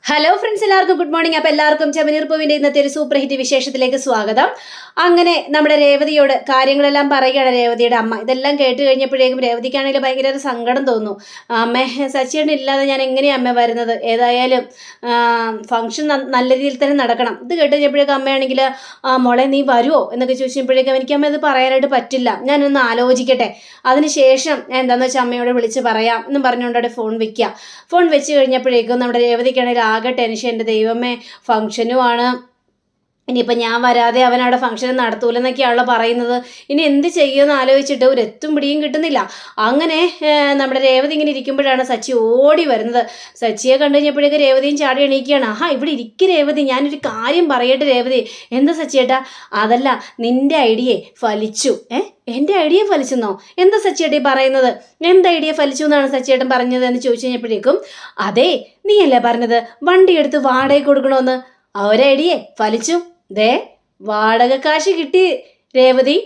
Hello friends, എല്ലാവർക്കും good morning. അപ്പോൾ എല്ലാവർക്കും ചെമ്മനീർ പൂവിൻ്റെ ഇന്നത്തെ ഒരു സൂപ്പർ ഹിറ്റ് വിശേഷത്തിലേക്ക് സ്വാഗതം. അങ്ങനെ നമ്മുടെ രേവതിയോട് കാര്യങ്ങളെല്ലാം പറയുകയാണ് രേവതിയുടെ അമ്മ. ഇതെല്ലാം കേട്ട് കഴിഞ്ഞപ്പോഴേക്കും രേവതിക്കാണെങ്കിൽ ഭയങ്കര ഒരു സങ്കടം തോന്നുന്നു. അമ്മ സച്ചിയേട്ടൻ ഇല്ലാതെ ഞാൻ എങ്ങനെയാണ് അമ്മ വരുന്നത്? ഏതായാലും ഫംഗ്ഷൻ നല്ല രീതിയിൽ തന്നെ നടക്കണം. ഇത് കേട്ട് കഴിഞ്ഞപ്പോഴേക്കും അമ്മയാണെങ്കിൽ മോളെ നീ വരുമോ എന്നൊക്കെ ചോദിച്ചപ്പോഴേക്കും എനിക്ക് അമ്മ ഇത് പറയാനായിട്ട് പറ്റില്ല, ഞാനൊന്ന് ആലോചിക്കട്ടെ, അതിനുശേഷം ഞാൻ എന്താണെന്ന് വെച്ചാൽ അമ്മയോട് വിളിച്ച് പറയാം എന്നും പറഞ്ഞുകൊണ്ട് അവിടെ ഫോൺ വെക്കുക. ഫോൺ വെച്ച് കഴിഞ്ഞപ്പോഴേക്കും നമ്മുടെ രേവതിക്കാണെങ്കിൽ ആകെ ടെൻഷൻ. എൻ്റെ ദൈവമേ, ഫംഗ്ഷനുമാണ്, ഇനിയിപ്പോൾ ഞാൻ വരാതെ അവൻ അവിടെ ഫംഗ്ഷൻ നടത്തൂലെന്നൊക്കെയാണല്ലോ പറയുന്നത്. ഇനി എന്ത് ചെയ്യുമെന്ന് ആലോചിച്ചിട്ട് ഒരു എത്തും പിടിയും കിട്ടുന്നില്ല. അങ്ങനെ നമ്മുടെ രേവതി ഇങ്ങനെ ഇരിക്കുമ്പോഴാണ് സച്ചി ഓടി വരുന്നത്. സച്ചിയെ കണ്ടു കഴിഞ്ഞപ്പോഴേക്ക് രേവതിയും ചാടി എണീക്കുകയാണ്. ഇവിടെ ഇരിക്കും രേവതി, ഞാനൊരു കാര്യം പറയട്ടെ രേവതി. എന്താ സച്ചിയേട്ടാ? അതല്ല, നിൻ്റെ ഐഡിയയെ ഫലിച്ചു. എൻ്റെ ഐഡിയ ഫലിച്ചെന്നോ? എന്താ സച്ചിയേട്ടി പറയുന്നത്? എന്ത് ഐഡിയ ഫലിച്ചു എന്നാണ് സച്ചിയേട്ടൻ പറഞ്ഞത് എന്ന് ചോദിച്ചു കഴിഞ്ഞപ്പോഴേക്കും, അതെ, നീയല്ലേ പറഞ്ഞത് വണ്ടി എടുത്ത് വാടക കൊടുക്കണമെന്ന്? ഒരൈഡിയയെ ഫലിച്ചു. ദേ, വാടക കാശ് കിട്ടി രേവതി.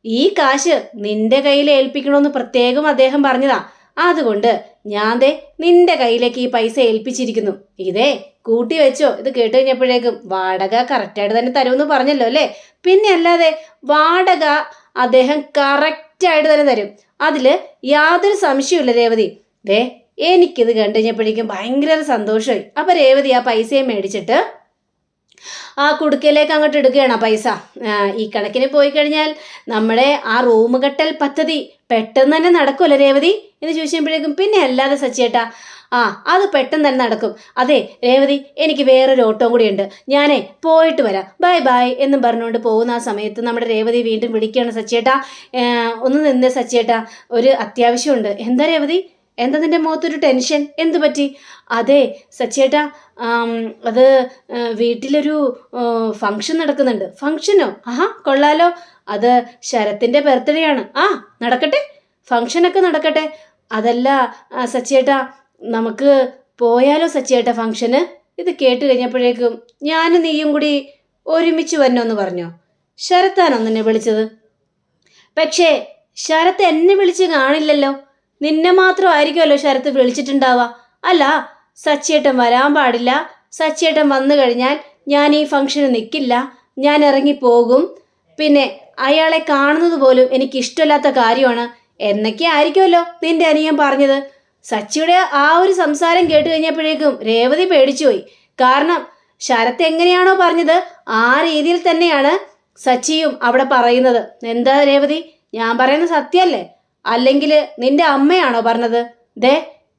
ഈ കാശ് നിന്റെ കയ്യിൽ ഏൽപ്പിക്കണമെന്ന് പ്രത്യേകം അദ്ദേഹം പറഞ്ഞതാ. അതുകൊണ്ട് ഞാൻ ദേ നിന്റെ കയ്യിലേക്ക് ഈ പൈസ ഏൽപ്പിച്ചിരിക്കുന്നു. ഇതേ കൂട്ടി വെച്ചോ. ഇത് കേട്ട് കഴിഞ്ഞപ്പോഴേക്കും വാടക കറക്റ്റായിട്ട് തന്നെ തരുമെന്ന് പറഞ്ഞല്ലോ അല്ലേ? പിന്നെ അല്ലാതെ വാടക അദ്ദേഹം കറക്റ്റായിട്ട് തന്നെ തരും, അതിൽ യാതൊരു സംശയമില്ല രേവതി. ദേ, എനിക്കിത് കണ്ടു കഴിഞ്ഞപ്പോഴേക്കും ഭയങ്കര സന്തോഷമായി. അപ്പം രേവതി ആ പൈസയെ മേടിച്ചിട്ട് ആ കുടുക്കയിലേക്ക് അങ്ങോട്ട് എടുക്കുകയാണ് ആ പൈസ. ഈ കണക്കിന് പോയി കഴിഞ്ഞാൽ നമ്മുടെ ആ റൂം കെട്ടൽ പദ്ധതി പെട്ടെന്ന് തന്നെ നടക്കുമല്ലോ രേവതി എന്ന് ചോദിച്ചപ്പോഴേക്കും, പിന്നെ അല്ലാതെ സച്ചിയേട്ടാ, അത് പെട്ടെന്ന് തന്നെ നടക്കും. അതെ രേവതി, എനിക്ക് വേറൊരു ഓട്ടോ കൂടിയുണ്ട്, ഞാനേ പോയിട്ട് വരാം, ബൈ ബൈ എന്നും പറഞ്ഞുകൊണ്ട് പോകുന്ന ആ സമയത്ത് നമ്മുടെ രേവതി വീണ്ടും വിളിക്കുകയാണ്, സച്ചിയേട്ടാ ഒന്ന് നിന്ന് സച്ചിയേട്ടാ, ഒരു അത്യാവശ്യമുണ്ട്. എന്താ രേവതി? എന്താ നിൻ്റെ മുഖത്തൊരു ടെൻഷൻ? എന്തു പറ്റി? അതെ സച്ചിയേട്ടാ, അത് വീട്ടിലൊരു ഫംഗ്ഷൻ നടക്കുന്നുണ്ട്. ഫംഗ്ഷനോ? കൊള്ളാലോ, അത് ശരത്തിൻ്റെ ബർത്ത്ഡേ ആണ്. നടക്കട്ടെ, ഫംഗ്ഷനൊക്കെ നടക്കട്ടെ. അതല്ല സച്ചിയേട്ടാ, നമുക്ക് പോയാലോ സച്ചിയേട്ടാ ഫംഗ്ഷന്? ഇത് കേട്ട് കഴിഞ്ഞപ്പോഴേക്കും ഞാനും നീയും കൂടി ഒരുമിച്ച് വരണമെന്ന് പറഞ്ഞോ? ശരത്താണോ നിന്നെ വിളിച്ചത്? പക്ഷേ ശരത്ത് എന്നെ വിളിച്ച് കാണില്ലല്ലോ, നിന്നെ മാത്രമായിരിക്കുമല്ലോ ശരത്ത് വിളിച്ചിട്ടുണ്ടാവുക. അല്ല, സച്ചിയേട്ടൻ വരാൻ പാടില്ല, സച്ചിയേട്ടൻ വന്നു കഴിഞ്ഞാൽ ഞാൻ ഈ ഫംഗ്ഷന് നിൽക്കില്ല, ഞാൻ ഇറങ്ങിപ്പോകും, പിന്നെ അയാളെ കാണുന്നത് പോലും എനിക്ക് ഇഷ്ടമില്ലാത്ത കാര്യമാണ് എന്നൊക്കെ ആയിരിക്കുമല്ലോ നിന്റെ അനിയൻ പറഞ്ഞത്. സച്ചിയുടെ ആ ഒരു സംസാരം കേട്ട് കഴിഞ്ഞപ്പോഴേക്കും രേവതി പേടിച്ചുപോയി. കാരണം ശരത്ത് എങ്ങനെയാണോ പറഞ്ഞത് ആ രീതിയിൽ തന്നെയാണ് സച്ചിയും അവിടെ പറയുന്നത്. എന്താ രേവതി, ഞാൻ പറയുന്നത് സത്യമല്ലേ? അല്ലെങ്കിൽ നിന്റെ അമ്മയാണോ പറഞ്ഞത് ദേ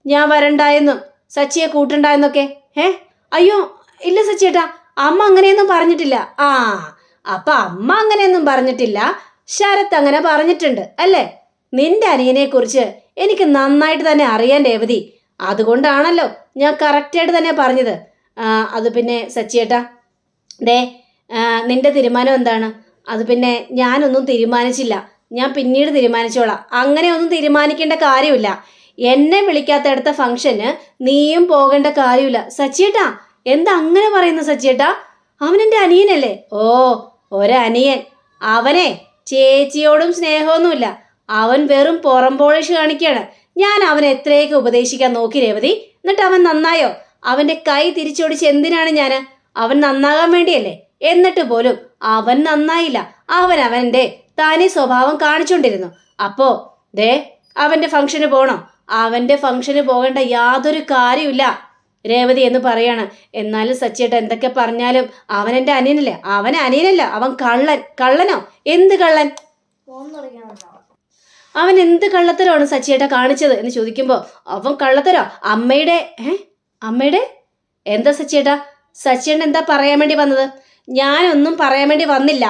ഞാൻ വരണ്ടായെന്നും സച്ചിയെ കൂട്ടണ്ടായെന്നൊക്കെ? അയ്യോ ഇല്ല സച്ചിയേട്ടാ, അമ്മ അങ്ങനെയൊന്നും പറഞ്ഞിട്ടില്ല. അപ്പം അമ്മ അങ്ങനെയൊന്നും പറഞ്ഞിട്ടില്ല, ശരത്ത് അങ്ങനെ പറഞ്ഞിട്ടുണ്ട് അല്ലേ? നിന്റെ അനിയനെ കുറിച്ച് എനിക്ക് നന്നായിട്ട് തന്നെ അറിയാൻ രേവതി, അതുകൊണ്ടാണല്ലോ ഞാൻ കറക്റ്റായിട്ട് തന്നെ പറഞ്ഞത്. അത് പിന്നെ സച്ചിയേട്ടാ, ദേ നിന്റെ തീരുമാനം എന്താണ്? അത് പിന്നെ ഞാനൊന്നും തീരുമാനിച്ചില്ല, ഞാൻ പിന്നീട് തീരുമാനിച്ചോളാം. അങ്ങനെയൊന്നും തീരുമാനിക്കേണ്ട കാര്യമില്ല. എന്നെ വിളിക്കാത്തടുത്ത ഫംഗ്ഷന് നീയും പോകേണ്ട കാര്യമില്ല. സച്ചിയേട്ടാ, എന്താ അങ്ങനെ പറയുന്നു സച്ചിയേട്ടാ? അവനെൻ്റെ അനിയനല്ലേ? ഒരനിയൻ. അവനെ ചേച്ചിയോടും സ്നേഹമൊന്നുമില്ല, അവൻ വെറും പുറം പോളിഷ് കാണിക്കുകയാണ്. ഞാൻ അവനെ എത്രയൊക്കെ ഉപദേശിക്കാൻ നോക്കി രേവതി, എന്നിട്ട് അവൻ നന്നായോ? അവൻ്റെ കൈ തിരിച്ചോടിച്ച് എന്തിനാണ് ഞാൻ? അവൻ നന്നാകാൻ വേണ്ടിയല്ലേ? എന്നിട്ട് പോലും അവൻ നന്നായില്ല. അവൻ്റെ തനി സ്വഭാവം കാണിച്ചുകൊണ്ടിരുന്നു. അപ്പോ ദേ അവൻ്റെ ഫംഗ്ഷന് പോകണോ? അവൻ്റെ ഫംഗ്ഷന് പോകേണ്ട യാതൊരു കാര്യമില്ല രേവതി എന്ന് പറയാണ്. എന്നാലും സച്ചിയേട്ട എന്തൊക്കെ പറഞ്ഞാലും അവൻ എൻ്റെ അനിയനല്ലേ? അവൻ അനിയനല്ല, അവൻ കള്ളനോ? എന്ത് കള്ളൻ? അവൻ എന്ത് കള്ളത്തരമാണ് സച്ചിയേട്ട കാണിച്ചത് എന്ന് ചോദിക്കുമ്പോൾ, അവൻ കള്ളത്തരോ? അമ്മയുടെ എന്താ സച്ചിയേട്ടാ? സച്ചിയേട്ടൻ എന്താ പറയാൻ വേണ്ടി വന്നത്? ഞാനൊന്നും പറയാൻ വേണ്ടി വന്നില്ല.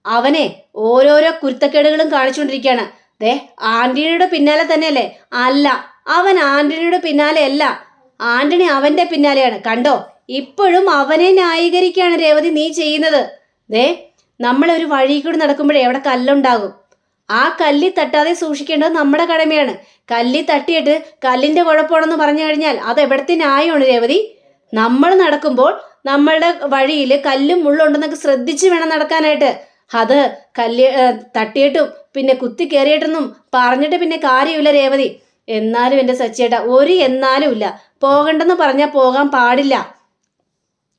അവനെ ഓരോരോ കുരുത്തക്കേടുകളും കാണിച്ചുകൊണ്ടിരിക്കുകയാണ്. ദേ ആന്റണിയുടെ പിന്നാലെ തന്നെയല്ലേ? അല്ല, അവൻ ആന്റണിയുടെ പിന്നാലെ അല്ല, ആന്റണി അവൻ്റെ പിന്നാലെയാണ്. കണ്ടോ, ഇപ്പോഴും അവനെ ന്യായീകരിക്കുകയാണ് രേവതി നീ ചെയ്യുന്നത്. ദേ നമ്മളൊരു വഴി കൂടി നടക്കുമ്പോഴേ അവിടെ കല്ലുണ്ടാകും, ആ കല്ലി തട്ടാതെ സൂക്ഷിക്കേണ്ടത് നമ്മുടെ കടമയാണ്. കല്ലി തട്ടിയിട്ട് കല്ലിൻ്റെ കുഴപ്പമാണെന്ന് പറഞ്ഞു കഴിഞ്ഞാൽ അത് എവിടത്തെ ന്യായമാണ് രേവതി? നമ്മൾ നടക്കുമ്പോൾ നമ്മളുടെ വഴിയിൽ കല്ലും മുള്ളുണ്ടെന്നൊക്കെ ശ്രദ്ധിച്ച് വേണം നടക്കാനായിട്ട്. അത് തട്ടിയിട്ടും പിന്നെ കുത്തി കയറിയിട്ടൊന്നും പറഞ്ഞിട്ട് പിന്നെ കാര്യമില്ല രേവതി. എന്നാലും എൻ്റെ സച്ചിയേട്ടാ, ഒരു എന്നാലും ഇല്ല. പോകണ്ടെന്ന് പറഞ്ഞാൽ പോകാൻ പാടില്ല.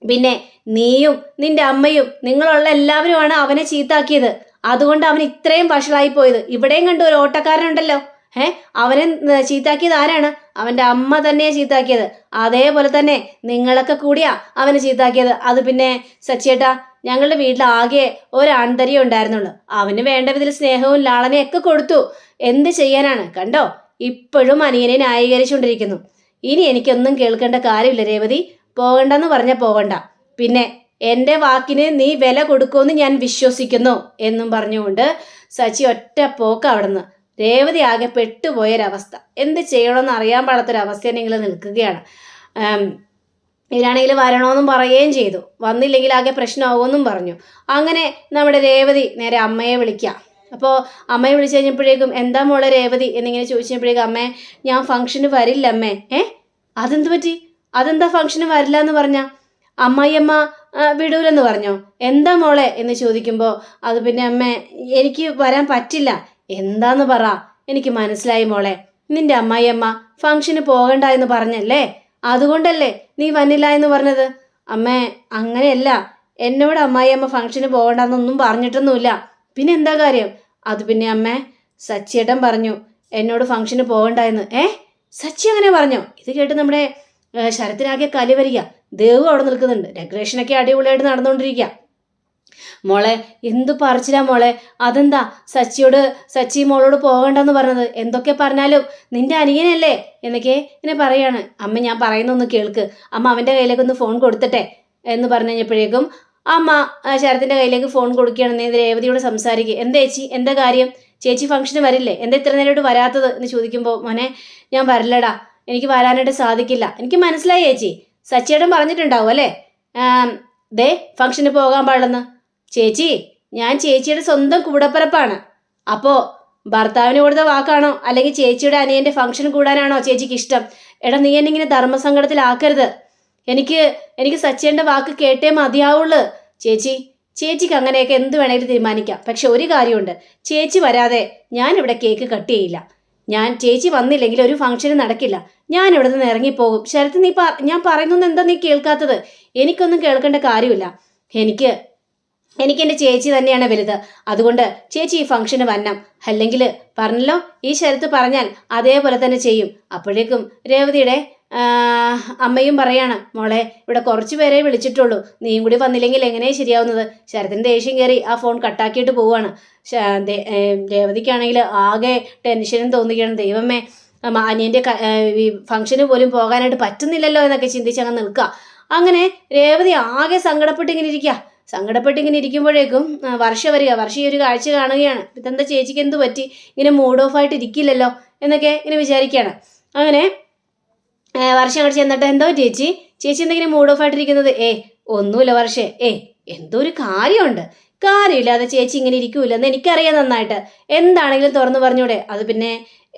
പിന്നെ നീയും നിന്റെ അമ്മയും നിങ്ങളുള്ള എല്ലാവരുമാണ് അവനെ ചീത്താക്കിയത്. അതുകൊണ്ട് അവൻ ഇത്രയും വഷളായി പോയത്. ഇവിടെയും കണ്ടു ഒരു ഓട്ടക്കാരനുണ്ടല്ലോ, അവനെ ചീത്താക്കിയത് ആരാണ്? അവൻ്റെ അമ്മ തന്നെയാ ചീത്താക്കിയത്. അതേപോലെ തന്നെ നിങ്ങളൊക്കെ കൂടിയാ അവനെ ചീത്താക്കിയത്. അത് പിന്നെ സച്ചിയേട്ടാ, ഞങ്ങളുടെ വീട്ടിൽ ആകെ ഒരു ആൺതരിയേ ഉണ്ടായിരുന്നുള്ളൂ. അവന് വേണ്ട വിധത്തിൽ സ്നേഹവും ലാളനയും ഒക്കെ കൊടുത്തു. എന്ത് ചെയ്യാനാണ്? കണ്ടോ, ഇപ്പോഴും അനിയനെ ന്യായീകരിച്ചുകൊണ്ടിരിക്കുന്നു. ഇനി എനിക്കൊന്നും കേൾക്കേണ്ട കാര്യമില്ല രേവതി. പോകണ്ടെന്ന് പറഞ്ഞാൽ പോകണ്ട. പിന്നെ എൻ്റെ വാക്കിന് നീ വില കൊടുക്കുമെന്ന് ഞാൻ വിശ്വസിക്കുന്നു എന്നും പറഞ്ഞുകൊണ്ട് സച്ചി ഒറ്റ പോക്ക് അവിടുന്ന്. രേവതി ആകെ പെട്ടുപോയൊരവസ്ഥ. എന്ത് ചെയ്യണമെന്ന് അറിയാൻ പാടാത്തൊരവസ്ഥയാണെങ്കിൽ നിൽക്കുകയാണ്. ഇതിലാണെങ്കിൽ വരണമെന്നും പറയുകയും ചെയ്തു. വന്നില്ലെങ്കിൽ ആകെ പ്രശ്നമാകുമെന്നും പറഞ്ഞു. അങ്ങനെ നമ്മുടെ രേവതി നേരെ അമ്മയെ വിളിക്കാം. അപ്പോൾ അമ്മയെ വിളിച്ചു കഴിഞ്ഞപ്പോഴേക്കും എന്താ മോളെ രേവതി എന്നിങ്ങനെ ചോദിച്ചപ്പോഴേക്കും അമ്മേ, ഞാൻ ഫംഗ്ഷന് വരില്ല അമ്മേ. അതെന്ത് പറ്റി? അതെന്താ ഫംഗ്ഷന് വരില്ല എന്ന് പറഞ്ഞ? അമ്മായിയമ്മ വിടൂലെന്ന് പറഞ്ഞോ? എന്താ മോളെ എന്ന് ചോദിക്കുമ്പോൾ അത് പിന്നെ അമ്മേ, എനിക്ക് വരാൻ പറ്റില്ല. എന്താന്ന് പറ. എനിക്ക് മനസ്സിലായി മോളെ, നിന്റെ അമ്മായിയമ്മ ഫംഗ്ഷന് പോകണ്ട എന്ന് പറഞ്ഞല്ലേ, അതുകൊണ്ടല്ലേ നീ വന്നില്ല എന്ന് പറഞ്ഞത്. അമ്മേ, അങ്ങനെയല്ല. എന്നോട് അമ്മായിയമ്മ ഫംഗ്ഷന് പോകണ്ടെന്നൊന്നും പറഞ്ഞിട്ടൊന്നുമില്ല. പിന്നെ എന്താ കാര്യം? അത് പിന്നെ അമ്മേ, സച്ചിയേട്ടൻ പറഞ്ഞു എന്നോട് ഫംഗ്ഷന് പോകണ്ട എന്ന്. സച്ചി അങ്ങനെ പറഞ്ഞോ? ഇത് കേട്ട് നമ്മുടെ ശരത്തിനാകെ കലി വരിക. ദേവു അവിടെ നിൽക്കുന്നുണ്ട്. ഡെക്കറേഷനൊക്കെ അടിപൊളിയായിട്ട് നടന്നുകൊണ്ടിരിക്കുക. മോളെ, എന്തു പറിച്ചില്ല മോളെ. അതെന്താ സച്ചി മോളോട് പോകണ്ടെന്ന് പറഞ്ഞത്? എന്തൊക്കെ പറഞ്ഞാലും നിന്റെ അനിയനല്ലേ എന്നൊക്കെ ഇങ്ങനെ പറയാണ്. അമ്മ, ഞാൻ പറയുന്നൊന്ന് കേൾക്ക്. അമ്മ അവൻ്റെ കയ്യിലേക്ക് ഒന്ന് ഫോൺ കൊടുത്തിട്ടെ എന്ന് പറഞ്ഞു കഴിഞ്ഞപ്പോഴേക്കും അമ്മ ശരത്തിൻ്റെ കയ്യിലേക്ക് ഫോൺ കൊടുക്കുകയാണെന്ന് രേവതിയോട് സംസാരിക്കുക. എന്താ ചേച്ചി, എന്താ കാര്യം? ചേച്ചി ഫംഗ്ഷന് വരില്ലേ? എന്താ ഇത്ര നേരമായിട്ട് വരാത്തത് എന്ന് ചോദിക്കുമ്പോൾ മോനെ, ഞാൻ വരില്ലടാ, എനിക്ക് വരാനായിട്ട് സാധിക്കില്ല. എനിക്ക് മനസ്സിലായി ചേച്ചി, സച്ചിയേട്ടൻ പറഞ്ഞിട്ടുണ്ടാവും അല്ലേ ദേ ഫംഗ്ഷന് പോകാൻ പാടില്ലെന്ന്. ചേച്ചി, ഞാൻ ചേച്ചിയുടെ സ്വന്തം കൂടപ്പിറപ്പാണ്. അപ്പോൾ ഭർത്താവിന് കൊടുത്ത വാക്കാണോ അല്ലെങ്കിൽ ചേച്ചിയുടെ അനിയൻ്റെ ഫംഗ്ഷൻ കൂടാനാണോ ചേച്ചിക്ക് ഇഷ്ടം? എടാ, നീ എന്നെ ഇങ്ങനെ ധർമ്മസങ്കടത്തിലാക്കരുത്. എനിക്ക് സച്ചിയേട്ടൻ്റെ വാക്ക് കേട്ടേ മതിയാവുള്ളൂ. ചേച്ചിക്ക് അങ്ങനെയൊക്കെ എന്ത് വേണേലും തീരുമാനിക്കാം. പക്ഷെ ഒരു കാര്യമുണ്ട്, ചേച്ചി വരാതെ ഞാനിവിടെ കേക്ക് കട്ട് ചെയ്യില്ല. ചേച്ചി വന്നില്ലെങ്കിൽ ഒരു ഫംഗ്ഷന് നടക്കില്ല. ഞാൻ ഇവിടെ നിന്ന് ഇറങ്ങിപ്പോകും. ശരത്ത്, ഞാൻ പറയുന്നത് എന്താ നീ കേൾക്കാത്തത്? എനിക്കൊന്നും കേൾക്കേണ്ട കാര്യമില്ല. എനിക്ക് എൻ്റെ ചേച്ചി തന്നെയാണ് വലുത്. അതുകൊണ്ട് ചേച്ചി ഈ ഫംഗ്ഷന് വരണം. അല്ലെങ്കിൽ പറഞ്ഞല്ലോ, ഈ ശരത്ത് പറഞ്ഞാൽ അതേപോലെ തന്നെ ചെയ്യും. അപ്പോഴേക്കും രേവതിയുടെ അമ്മയും പറയാണ്, മോളെ, ഇവിടെ കുറച്ച് പേരെ വിളിച്ചിട്ടുള്ളൂ. നീയും കൂടി വന്നില്ലെങ്കിൽ എങ്ങനെയാണ് ശരിയാവുന്നത്? ശരത്തിന് ദേഷ്യം കയറി ആ ഫോൺ കട്ടാക്കിയിട്ട് പോവുകയാണ്. രേവതിക്കാണെങ്കിൽ ആകെ ടെൻഷനും തോന്നുകയാണ്. ദൈവമേ, അനിയൻ്റെ ഫംഗ്ഷന് പോലും പോകാനായിട്ട് പറ്റുന്നില്ലല്ലോ എന്നൊക്കെ ചിന്തിച്ച് അങ്ങ് നിൽക്കുക. അങ്ങനെ രേവതി ആകെ സങ്കടപ്പെട്ടിങ്ങനെ ഇരിക്കുമ്പോഴേക്കും വർഷ വരിക. വർഷ ഈ ഒരു കാഴ്ച കാണുകയാണ്. ഇതെന്താ ചേച്ചിക്ക് എന്ത് പറ്റി? ഇങ്ങനെ മൂഡ് ഓഫ് ആയിട്ട് ഇരിക്കില്ലല്ലോ എന്നൊക്കെ ഇങ്ങനെ വിചാരിക്കുകയാണ്. അങ്ങനെ വർഷം അങ്ങോട്ട് ചെന്നിട്ട്, എന്തോ ചേച്ചി എന്തെങ്കിലും മൂഡ് ഓഫ് ആയിട്ടിരിക്കുന്നത്? ഒന്നുമില്ല വർഷേ. എന്തോ ഒരു കാര്യമില്ലാതെ ചേച്ചി ഇങ്ങനെ ഇരിക്കൂലെന്ന് എനിക്കറിയാം നന്നായിട്ട്. എന്താണെങ്കിലും തുറന്നു പറഞ്ഞൂടെ? അത് പിന്നെ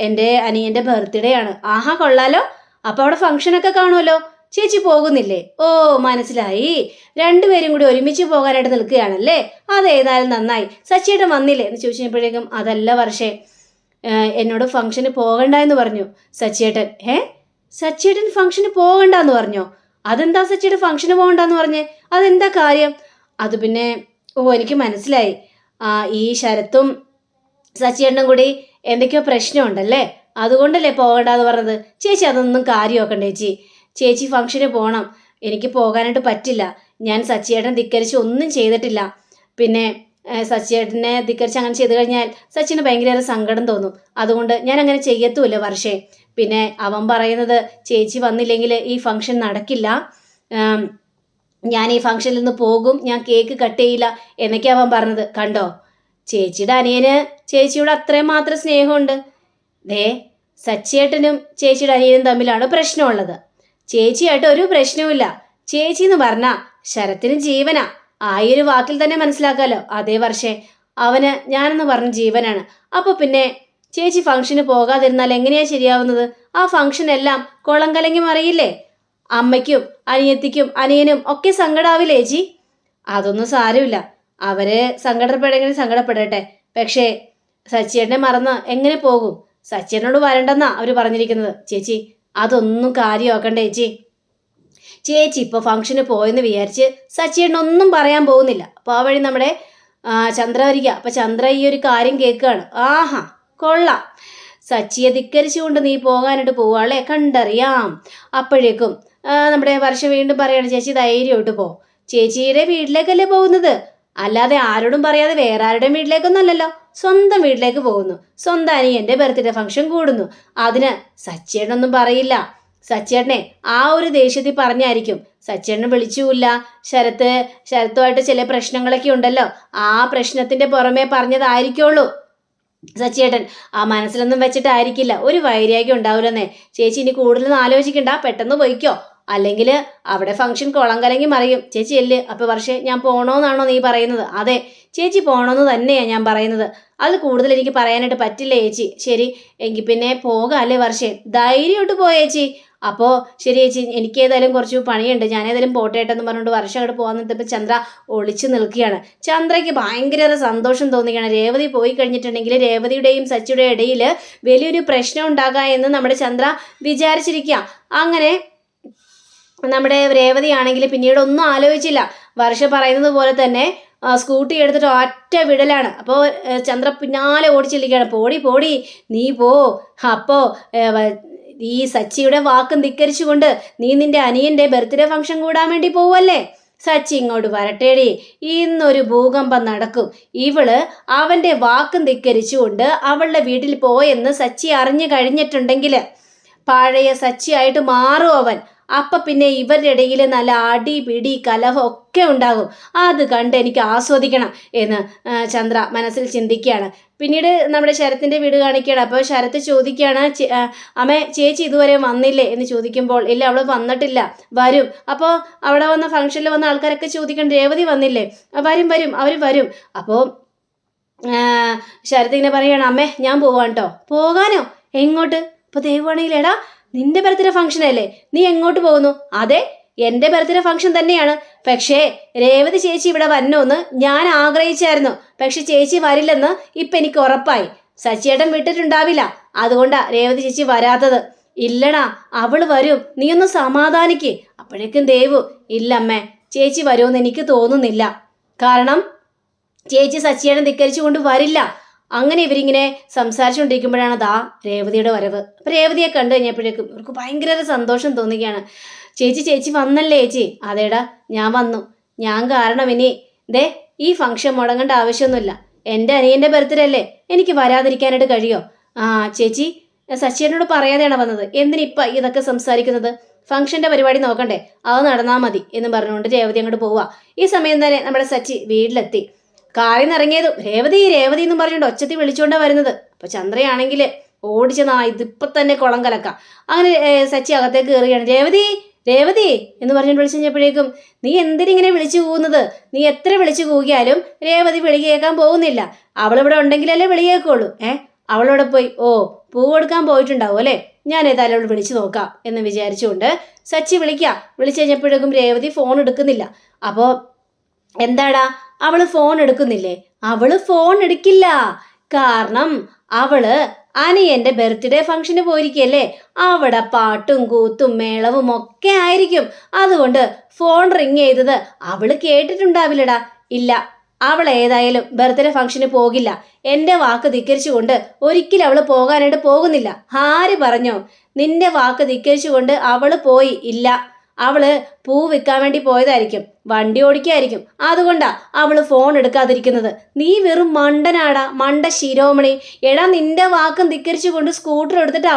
എൻ്റെ അനിയൻ്റെ ബർത്ത്ഡേ ആണ്. ആഹാ, കൊള്ളാലോ. അപ്പോൾ അവിടെ ഫംഗ്ഷനൊക്കെ കാണുമല്ലോ. ചേച്ചി പോകുന്നില്ലേ? ഓ, മനസ്സിലായി. രണ്ടുപേരും കൂടി ഒരുമിച്ച് പോകാനായിട്ട് നിൽക്കുകയാണല്ലേ. അതേതായാലും നന്നായി. സച്ചിയേട്ടൻ വന്നില്ലേ എന്ന് ചോദിച്ചപ്പോഴേക്കും അതല്ല വർഷേ, എന്നോട് ഫംഗ്ഷന് പോകണ്ട എന്ന് പറഞ്ഞു സച്ചിയേട്ടൻ. സച്ചിയേട്ടൻ ഫംഗ്ഷന് പോകണ്ടെന്ന് പറഞ്ഞോ? അതെന്താ സച്ചിയുടെ ഫംഗ്ഷന് പോകണ്ടെന്ന് പറഞ്ഞേ? അതെന്താ കാര്യം? അത് പിന്നെ എനിക്ക് മനസ്സിലായി. ഈ ശരത്തും സച്ചിയേട്ടനും കൂടി എന്തൊക്കെയോ പ്രശ്നമുണ്ടല്ലേ, അതുകൊണ്ടല്ലേ പോകണ്ടെന്ന് പറഞ്ഞത്. ചേച്ചി അതൊന്നും കാര്യമാക്കണ്ടേ ചേച്ചി ഫംഗ്ഷന് പോകണം. എനിക്ക് പോകാനായിട്ട് പറ്റില്ല. ഞാൻ സച്ചിയേട്ടൻ ധിക്കരിച്ച് ഒന്നും ചെയ്തിട്ടില്ല. പിന്നെ സച്ചിയേട്ടനെ ധിക്കരിച്ച് അങ്ങനെ ചെയ്തു കഴിഞ്ഞാൽ സച്ചിന് ഭയങ്കര സങ്കടം തോന്നും. അതുകൊണ്ട് ഞാൻ അങ്ങനെ ചെയ്യത്തുമില്ല വർഷേ. പിന്നെ അവൻ പറയുന്നത് ചേച്ചി വന്നില്ലെങ്കിൽ ഈ ഫംഗ്ഷൻ നടക്കില്ല, ഞാൻ ഈ ഫംഗ്ഷനിൽ നിന്ന് പോകും, ഞാൻ കേക്ക് കട്ട് ചെയ്യില്ല എന്നൊക്കെ അവൻ പറഞ്ഞത്. കണ്ടോ, ചേച്ചിയുടെ അനിയന് ചേച്ചിയോട് അത്രയും മാത്രം സ്നേഹമുണ്ട്. സച്ചിയേട്ടനും ചേച്ചിയുടെ അനിയനും തമ്മിലാണ് പ്രശ്നമുള്ളത്. ചേച്ചിയായിട്ട് ഒരു പ്രശ്നവുമില്ല. ചേച്ചി എന്ന് പറഞ്ഞാൽ ശരത്തിന് ജീവനാ. ആ ഒരു വാക്കിൽ തന്നെ മനസ്സിലാക്കാമല്ലോ. അതേ വർഷേ, അവന് ഞാനെന്ന് പറഞ്ഞ ജീവനാണ്. അപ്പോൾ പിന്നെ ചേച്ചി ഫംഗ്ഷന് പോകാതിരുന്നാൽ എങ്ങനെയാ ശരിയാവുന്നത്? ആ ഫംഗ്ഷൻ എല്ലാം കുളം കലങ്ങി മറിയില്ലേ? അമ്മയ്ക്കും അനിയത്തിക്കും അനിയനും ഒക്കെ സങ്കടാവില്ലേ ചേച്ചി? അതൊന്നും സാരമില്ല. അവര് സങ്കടപ്പെടെങ്കിലും സങ്കടപ്പെടട്ടെ. പക്ഷേ സച്ചിയേട്ടനെ മറന്ന് എങ്ങനെ പോകും? സച്ചിയേട്ടനോട് വരണ്ടെന്നാ അവർ പറഞ്ഞിരിക്കുന്നത്. ചേച്ചി അതൊന്നും കാര്യമാക്കണ്ടേ ചേച്ചി ഇപ്പോൾ ഫംഗ്ഷന് പോയെന്ന് വിചാരിച്ച് സച്ചിയേട്ടനൊന്നും പറയാൻ പോകുന്നില്ല. അപ്പോൾ ആ വഴി നമ്മുടെ ചന്ദ്ര വരിക. അപ്പോൾ ചന്ദ്ര ഈ ഒരു കാര്യം കേൾക്കുകയാണ്. ആഹാ കൊള്ളാം, സച്ചിയെ ധിക്കരിച്ചുകൊണ്ട് നീ പോകാനായിട്ട് പോവാളെ, കണ്ടറിയാം. അപ്പോഴേക്കും നമ്മുടെ വർഷ വീണ്ടും പറയാണ്, ചേച്ചി ധൈര്യമായിട്ട് പോ, ചേച്ചിയുടെ വീട്ടിലേക്കല്ലേ പോകുന്നത്, അല്ലാതെ ആരോടും പറയാതെ വേറെ ആരുടെയും വീട്ടിലേക്കൊന്നും അല്ലല്ലോ, സ്വന്തം വീട്ടിലേക്ക് പോകുന്നു, സ്വന്തം അനിയൻ്റെ ബർത്ത്ഡേ ഫംഗ്ഷൻ കൂടുന്നു, അതിന് സച്ചിയേട്ടനൊന്നും പറയില്ല. സച്ചിയേട്ടനെ ആ ഒരു ദേഷ്യത്തിൽ പറഞ്ഞായിരിക്കും. സച്ചിയേട്ടനെ വിളിച്ചുമില്ല. ശരത്തുമായിട്ട് ചില പ്രശ്നങ്ങളൊക്കെ ഉണ്ടല്ലോ, ആ പ്രശ്നത്തിൻ്റെ പുറമേ പറഞ്ഞതായിരിക്കുള്ളൂ. സച്ചിയേട്ടൻ ആ മനസ്സിലൊന്നും വെച്ചിട്ടായിരിക്കില്ല, ഒരു വൈരാഗ്യം ഉണ്ടാവില്ലെന്നേ. ചേച്ചി ഇനി കൂടുതലൊന്നും ആലോചിക്കണ്ട, പെട്ടെന്ന് പോയിക്കോ, അല്ലെങ്കിൽ അവിടെ ഫംഗ്ഷൻ കുളം കലങ്ങി മറിയും. ചേച്ചി എല്ല്. അപ്പോൾ വർഷേ ഞാൻ പോകണമെന്നാണോ നീ പറയുന്നത്? അതെ ചേച്ചി പോകണമെന്ന് തന്നെയാണ് ഞാൻ പറയുന്നത്, അതിൽ കൂടുതൽ എനിക്ക് പറയാനായിട്ട് പറ്റില്ല ചേച്ചി. ശരി എങ്കിൽ പിന്നെ പോകാം അല്ലേ വർഷേ, ധൈര്യമായിട്ട് പോയേച്ചി. അപ്പോൾ ശരി ചേച്ചി, എനിക്ക് ഏതായാലും കുറച്ച് പണിയുണ്ട്, ഞാൻ ഏതായാലും പോട്ടേട്ടെന്ന് പറഞ്ഞുകൊണ്ട് വർഷം അങ്ങോട്ട് പോകാൻ നിന്നപ്പോൾ ചന്ദ്ര ഒളിച്ചു നിൽക്കുകയാണ്. ചന്ദ്രയ്ക്ക് ഭയങ്കര സന്തോഷം തോന്നുകയാണ്. രേവതി പോയി കഴിഞ്ഞിട്ടുണ്ടെങ്കിൽ രേവതിയുടെയും സച്ചിയുടെയും ഇടയിൽ വലിയൊരു പ്രശ്നം ഉണ്ടാകാം എന്ന് നമ്മുടെ ചന്ദ്ര വിചാരിച്ചിരിക്കുക. അങ്ങനെ നമ്മുടെ രേവതിയാണെങ്കിൽ പിന്നീട് ഒന്നും ആലോചിച്ചില്ല. വർഷ പറയുന്നത് പോലെ തന്നെ സ്കൂട്ടി എടുത്തിട്ട് ഒറ്റ വിടലാണ്. അപ്പോൾ ചന്ദ്ര പിന്നാലെ ഓടിച്ചിരിക്കുകയാണ്. പോടി നീ പോ. അപ്പോൾ ഈ സച്ചിയുടെ വാക്കും ധിക്കരിച്ചുകൊണ്ട് നീ നിന്റെ അനിയൻ്റെ ബർത്ത്ഡേ ഫംഗ്ഷൻ കൂടാൻ വേണ്ടി പോവല്ലേ? സച്ചി ഇങ്ങോട്ട് വരട്ടേടി, ഇന്നൊരു ഭൂകമ്പം നടക്കും. ഇവള് അവൻ്റെ വാക്കും ധിക്കരിച്ചുകൊണ്ട് അവളുടെ വീട്ടിൽ പോയെന്ന് സച്ചി അറിഞ്ഞു കഴിഞ്ഞിട്ടുണ്ടെങ്കിൽ പഴയ സച്ചിയായിട്ട് മാറും അവൻ. അപ്പം പിന്നെ ഇവരുടെ ഇടയിൽ നല്ല അടി പിടി കലഹം ഒക്കെ ഉണ്ടാകും. അത് കണ്ട് എനിക്ക് ആസ്വദിക്കണം എന്ന് ചന്ദ്ര മനസ്സിൽ ചിന്തിക്കുകയാണ്. പിന്നീട് നമ്മുടെ ശരത്തിൻ്റെ വീട് കാണിക്കുകയാണ്. അപ്പോൾ ശരത്ത് ചോദിക്കുകയാണ്, അമ്മേ ചേച്ചി ഇതുവരെ വന്നില്ലേ എന്ന് ചോദിക്കുമ്പോൾ ഇല്ല അവൾ വന്നിട്ടില്ല, വരും. അപ്പോൾ അവിടെ വന്ന ഫംഗ്ഷനിൽ വന്ന ആൾക്കാരൊക്കെ ചോദിക്കണം, രേവതി വന്നില്ലേ? വരും അവർ വരും. അപ്പോൾ ശരത്ത് ഇങ്ങനെ പറയുകയാണ്, അമ്മേ ഞാൻ പോവാൻ കേട്ടോ. പോകാനോ? എങ്ങോട്ട്? അപ്പോൾ ദൈവമാണെങ്കിൽ എടാ നിന്റെ ബർത്ത്ഡേ ഫംഗ്ഷൻ അല്ലേ, നീ എങ്ങോട്ട് പോകുന്നു? അതെ എൻ്റെ ബർത്ത്ഡേ ഫംഗ്ഷൻ തന്നെയാണ്, പക്ഷേ രേവതി ചേച്ചി ഇവിടെ വന്നോന്ന് ഞാൻ ആഗ്രഹിച്ചായിരുന്നു, പക്ഷെ ചേച്ചി വരില്ലെന്ന് ഇപ്പം എനിക്ക് ഉറപ്പായി. സച്ചിയേട്ടൻ വിട്ടിട്ടുണ്ടാവില്ല, അതുകൊണ്ടാണ് രേവതി ചേച്ചി വരാത്തത്. ഇല്ലടാ അവൾ വരും, നീ ഒന്ന് സമാധാനിക്ക്. അപ്പോഴേക്കും ദേവു, ഇല്ലമ്മേ ചേച്ചി വരുമെന്ന് എനിക്ക് തോന്നുന്നില്ല, കാരണം ചേച്ചി സച്ചിയേട്ടൻ ധിക്കരിച്ചു കൊണ്ട് വരില്ല. അങ്ങനെ ഇവരിങ്ങനെ സംസാരിച്ചുകൊണ്ടിരിക്കുമ്പോഴാണ് ദാ രേവതിയുടെ വരവ്. അപ്പം രേവതിയെ കണ്ടു കഴിഞ്ഞപ്പോഴേക്കും ഇവർക്ക് ഭയങ്കര സന്തോഷം തോന്നുകയാണ്. ചേച്ചി വന്നല്ലേ ചേച്ചി? അതേടാ ഞാൻ വന്നു, ഞാൻ കാരണം ഇനി ഈ ഫംഗ്ഷൻ മുടങ്ങേണ്ട ആവശ്യമൊന്നുമില്ല. എൻ്റെ അനിയൻ്റെ ബർത്ത്ഡേ അല്ലേ, എനിക്ക് വരാതിരിക്കാനായിട്ട് കഴിയോ? ചേച്ചി സച്ചിയേട്ടനോട് പറയാതെയാണ് വന്നത്, എന്തിനിപ്പം ഇതൊക്കെ സംസാരിക്കുന്നത്? ഫംഗ്ഷൻ്റെ പരിപാടി നോക്കണ്ടേ, അത് നടന്നാൽ മതി എന്ന് പറഞ്ഞുകൊണ്ട് രേവതി അങ്ങോട്ട് പോവുക. ഈ സമയം തന്നെ നമ്മുടെ സച്ചി വീട്ടിലെത്തി. കാറിൽ നിന്ന് ഇറങ്ങിയതും രേവതി എന്നും പറഞ്ഞുകൊണ്ട് ഒച്ചത്തിൽ വിളിച്ചുകൊണ്ടാണ് വരുന്നത്. അപ്പോൾ ചന്ദ്രയാണെങ്കിൽ ഓടിച്ചെന്നാ ഇതിപ്പം തന്നെ കുളം കലക്കാം. അങ്ങനെ സച്ചി അകത്തേക്ക് കയറുകയാണ്. രേവതി എന്ന് പറഞ്ഞുകൊണ്ട് വിളിച്ചു കഴിഞ്ഞപ്പോഴേക്കും, നീ എന്തിനിങ്ങനെ വിളിച്ചു പോകുന്നത്? നീ എത്ര വിളിച്ചു കൂകിയാലും രേവതി വിളി കേൾക്കാൻ പോകുന്നില്ല. അവളിവിടെ ഉണ്ടെങ്കിലല്ലേ വിളി കേൾക്കുള്ളൂ. അവളോടെ പോയി പൂ കൊടുക്കാൻ പോയിട്ടുണ്ടാവും അല്ലേ, ഞാൻ ഏതായാലും അവൾ വിളിച്ചു നോക്കാം എന്ന് വിചാരിച്ചുകൊണ്ട് സച്ചി വിളിച്ചു കഴിഞ്ഞപ്പോഴേക്കും രേവതി ഫോൺ എടുക്കുന്നില്ല. അപ്പോൾ എന്താടാ അവള് ഫോൺ എടുക്കുന്നില്ലേ? അവള് ഫോൺ എടുക്കില്ല, കാരണം അവള് അനിയന്റെ ബർത്ത്ഡേ ഫംഗ്ഷന് പോയിരിക്കല്ലേ, അവിടെ പാട്ടും കൂത്തും മേളവും ഒക്കെ ആയിരിക്കും. അതുകൊണ്ട് ഫോൺ റിങ് ചെയ്തത് അവള് കേട്ടിട്ടുണ്ടാവില്ലടാ. ഇല്ല, അവൾ ഏതായാലും ബർത്ത്ഡേ ഫംഗ്ഷന് പോകില്ല. എൻ്റെ വാക്ക് ധിക്കരിച്ചുകൊണ്ട് ഒരിക്കലും അവൾ പോകാനായിട്ട് പോകുന്നില്ല. ആര് പറഞ്ഞോ? നിന്റെ വാക്ക് ധിക്കരിച്ചുകൊണ്ട് അവൾ പോയി ഇല്ല. അവള് പൂ വിൽക്കാൻ വേണ്ടി പോയതായിരിക്കും, വണ്ടി ഓടിക്കായിരിക്കും, അതുകൊണ്ടാ അവള് ഫോൺ എടുക്കാതിരിക്കുന്നത്. നീ വെറും മണ്ടനാടാ, മണ്ട ശിരോമണി. എടാ നിന്റെ വാക്കും ധിക്കരിച്ചുകൊണ്ട് സ്കൂട്ടർ എടുത്തിട്ട്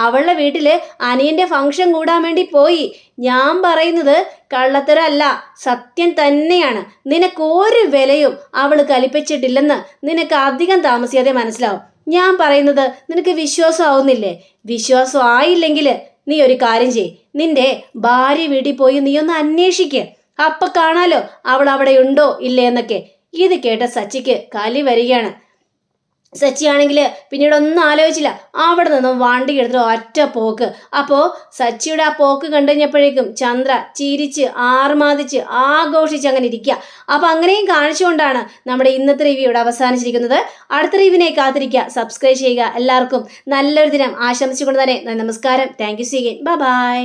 അവളുടെ വീട്ടില് അനിയന്റെ ഫംഗ്ഷൻ കൂടാൻ വേണ്ടി പോയി. ഞാൻ പറയുന്നത് കള്ളത്തരല്ല, സത്യം തന്നെയാണ്. നിനക്കൊരു വിലയും അവള് കൽപ്പിച്ചിട്ടില്ലെന്ന് നിനക്ക് അധികം താമസിയാതെ മനസ്സിലാവും. ഞാൻ പറയുന്നത് നിനക്ക് വിശ്വാസമാവുന്നില്ലേ? വിശ്വാസം ആയില്ലെങ്കിൽ നീ ഒരു കാര്യം ചെയ്യ്, നിന്റെ ഭാര്യ വീട്ടിൽ പോയി നീ ഒന്ന് അന്വേഷിക്ക്. അപ്പൊ കാണാലോ അവൾ അവിടെ ഉണ്ടോ ഇല്ലേ എന്നൊക്കെ. ഇത് കേട്ട സച്ചിക്ക് കലി വരികയാണ്. സച്ചിയാണെങ്കിൽ പിന്നീട് ഒന്നും ആലോചിച്ചില്ല, അവിടെ നിന്നും വണ്ടി എടുത്തിട്ട് ഒറ്റ പോക്ക്. അപ്പോൾ സച്ചിയുടെ ആ പോക്ക് കണ്ടു കഴിഞ്ഞപ്പോഴേക്കും ചന്ദ്ര ചിരിച്ച് ആർമാദിച്ച് ആഘോഷിച്ച് അങ്ങനെ ഇരിക്കുക. അപ്പോൾ അങ്ങനെയും കാണിച്ചുകൊണ്ടാണ് നമ്മുടെ ഇന്നത്തെ റിവ്യൂ ഇവിടെ അവസാനിച്ചിരിക്കുന്നത്. അടുത്ത റിവ്യൂവിനെ കാത്തിരിക്കുക, സബ്സ്ക്രൈബ് ചെയ്യുക. എല്ലാവർക്കും നല്ലൊരു ദിനം ആശംസിച്ചുകൊണ്ട് തന്നെ നമസ്കാരം. Thank you. See again. By.